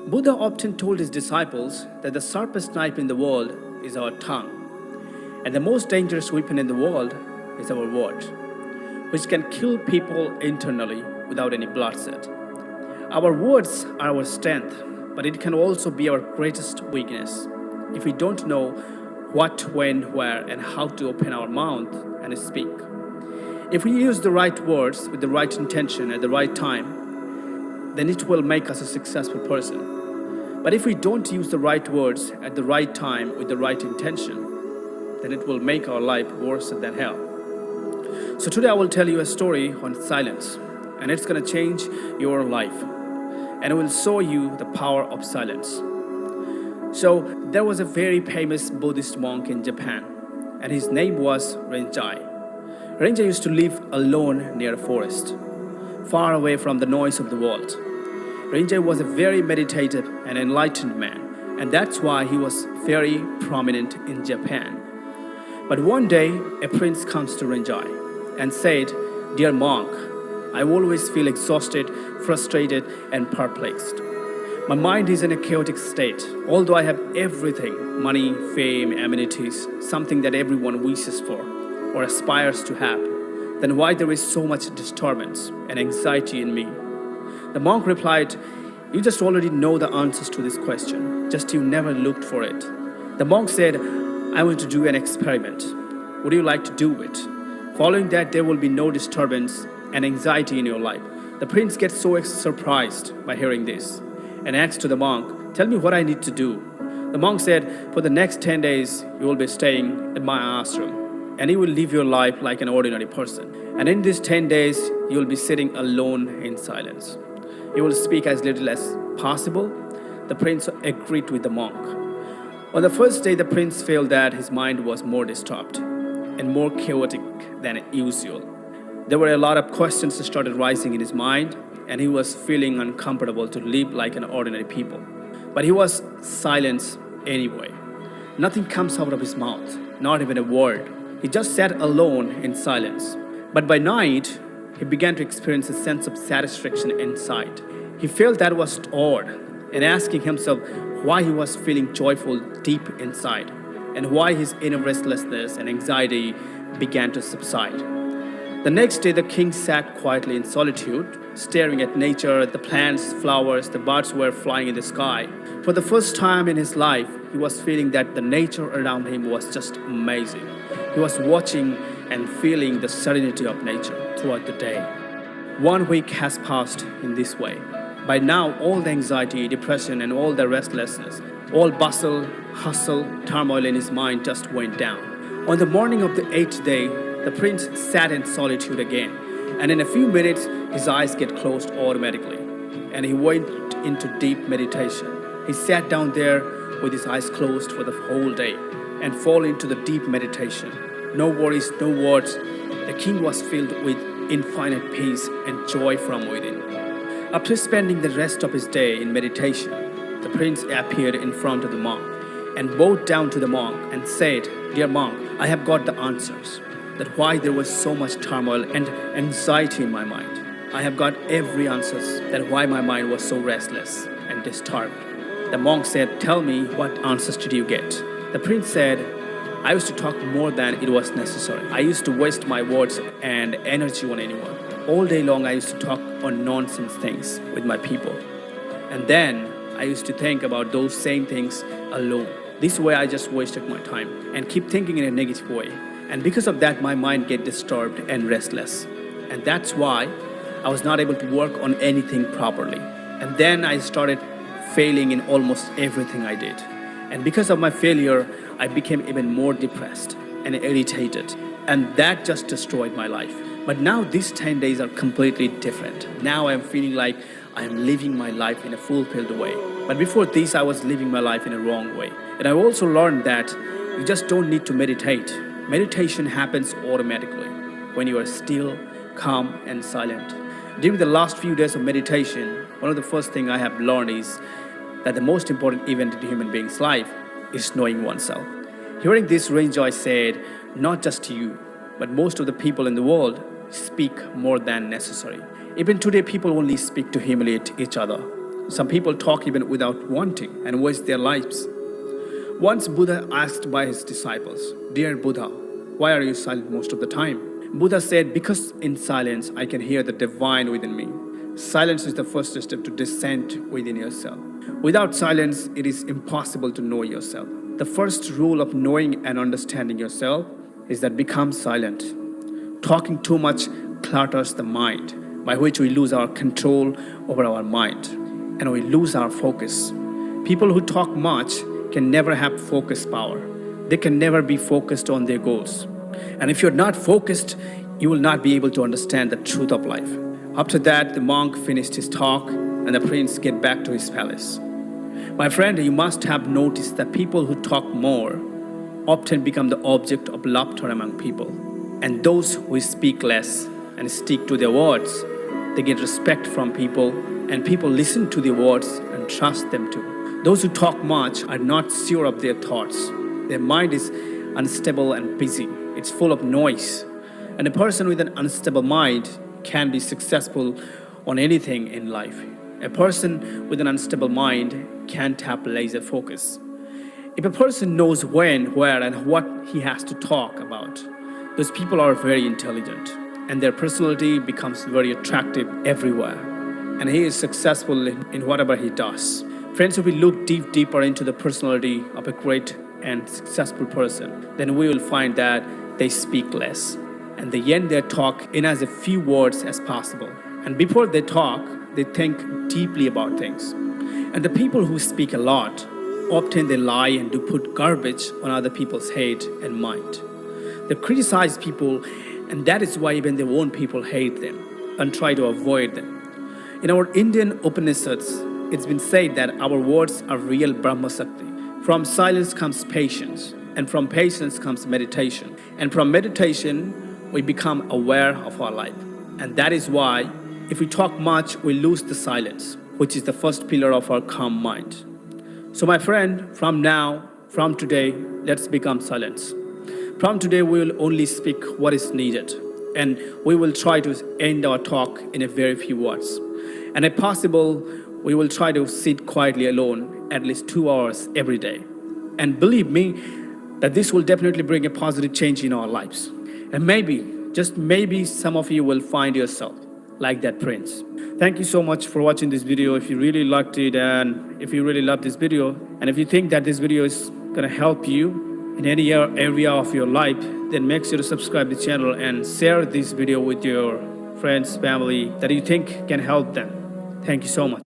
Buddha often told his disciples that the sharpest knife in the world is our tongue, and the most dangerous weapon in the world is our word, which can kill people internally without any bloodshed. Our words are our strength, but it can also be our greatest weakness. If we don't know what, when, where, and how to open our mouth and speak. If we use the right words with the right intention at the right time, then it will make us a successful person. But if we don't use the right words at the right time with the right intention, then it will make our life worse than hell. So today I will tell you a story on silence, and it's going to change your life, and it will show you the power of silence. So there was a very famous Buddhist monk in Japan, and his name was Rinzai. Rinzai used to live alone near a forest, far away from the noise of the world. Rinzai was a very meditative and enlightened man, and that's why he was very prominent in Japan. But one day, a prince comes to Rinzai and said, "Dear monk, I always feel exhausted, frustrated, and perplexed. My mind is in a chaotic state. Although I have everything, money, fame, amenities, something that everyone wishes for or aspires to have, then why there is so much disturbance and anxiety in me?" The monk replied, "You just already know the answers to this question, just you never looked for it." The monk said, "I want to do an experiment. Would you like to do it? Following that, there will be no disturbance and anxiety in your life." The prince gets so surprised by hearing this and asks to the monk, "Tell me what I need to do." The monk said, "For the next 10 days, you will be staying at my ashram, and you will live your life like an ordinary person. And in these 10 days, you will be sitting alone in silence. You will speak as little as possible." The prince agreed with the monk. On the first day, the prince felt that his mind was more disturbed and more chaotic than usual. There were a lot of questions that started rising in his mind, and he was feeling uncomfortable to live like an ordinary people. But he was silent anyway. Nothing comes out of his mouth, not even a word. He just sat alone in silence. But by night, he began to experience a sense of satisfaction inside. He felt that was odd, and asking himself why he was feeling joyful deep inside, and why his inner restlessness and anxiety began to subside. The next day, the king sat quietly in solitude, staring at nature, the plants, flowers, the birds were flying in the sky. For the first time in his life, he was feeling that the nature around him was just amazing. He was watching and feeling the serenity of nature throughout the day. 1 week has passed in this way. By now, all the anxiety, depression, and all the restlessness, all bustle, hustle, turmoil in his mind just went down. On the morning of the 8th day, the prince sat in solitude again, and in a few minutes, his eyes get closed automatically, and he went into deep meditation. He sat down there with his eyes closed for the whole day and fall into the deep meditation. No worries, no words. The king was filled with infinite peace and joy from within. After spending the rest of his day in meditation, the prince appeared in front of the monk and bowed down to the monk and said, "Dear monk, I have got the answers. That why there was so much turmoil and anxiety in my mind. I have got every answers that why my mind was so restless and disturbed." The monk said, "Tell me, what answers did you get?" The prince said, "I used to talk more than it was necessary. I used to waste my words and energy on anyone. All day long I used to talk on nonsense things with my people. And then I used to think about those same things alone. This way I just wasted my time and keep thinking in a negative way. And because of that, my mind get disturbed and restless. And that's why I was not able to work on anything properly. And then I started failing in almost everything I did. And because of my failure, I became even more depressed and irritated. And that just destroyed my life. But now these 10 days are completely different. Now I'm feeling like I am living my life in a fulfilled way. But before this, I was living my life in a wrong way. And I also learned that you just don't need to meditate. Meditation happens automatically when you are still, calm, and silent. During the last few days of meditation, one of the first things I have learned is that the most important event in a human being's life is knowing oneself. Hearing this, Rinzai said, "Not just you, but most of the people in the world speak more than necessary. Even today, people only speak to humiliate each other, Some people talk even without wanting and waste their lives. Once Buddha asked by his disciples, "Dear Buddha, why are you silent most of the time?" Buddha said, "Because in silence I can hear the divine within me." Silence is the first step to descent within yourself. Without silence, it is impossible to know yourself. The first rule of knowing and understanding yourself is that become silent. Talking too much clutters the mind, by which we lose our control over our mind and we lose our focus. People who talk much can never have focus power. They can never be focused on their goals. And if you're not focused, you will not be able to understand the truth of life. After that, the monk finished his talk and the prince get back to his palace. My friend, you must have noticed that people who talk more often become the object of laughter among people. And those who speak less and stick to their words, they get respect from people, and people listen to their words and trust them too. Those who talk much are not sure of their thoughts. Their mind is unstable and busy. It's full of noise. And a person with an unstable mind can be successful on anything in life. A person with an unstable mind can't have laser focus. If a person knows when, where, and what he has to talk about, those people are very intelligent, and their personality becomes very attractive everywhere. And he is successful in whatever he does. Friends, if we look deeper into the personality of a great and successful person, then we will find that they speak less, and they end their talk in as few words as possible. And before they talk, they think deeply about things. And the people who speak a lot, often they lie and do put garbage on other people's head and mind. They criticize people, and that is why even their own people hate them and try to avoid them. In our Indian Upanishads, it's been said that our words are real Brahma Shakti. From silence comes patience, and from patience comes meditation. And from meditation, we become aware of our life. And that is why, if we talk much, we lose the silence, which is the first pillar of our calm mind. So my friend, from today, let's become silent. From today, we will only speak what is needed, and we will try to end our talk in a very few words. And if possible, we will try to sit quietly alone at least 2 hours every day. And believe me, that this will definitely bring a positive change in our lives. And maybe, just maybe, some of you will find yourself like that prince. Thank you so much for watching this video. If you really liked it, and if you really love this video, and if you think that this video is gonna help you in any area of your life, then make sure to subscribe to the channel and share this video with your friends, family that you think can help them. Thank you so much.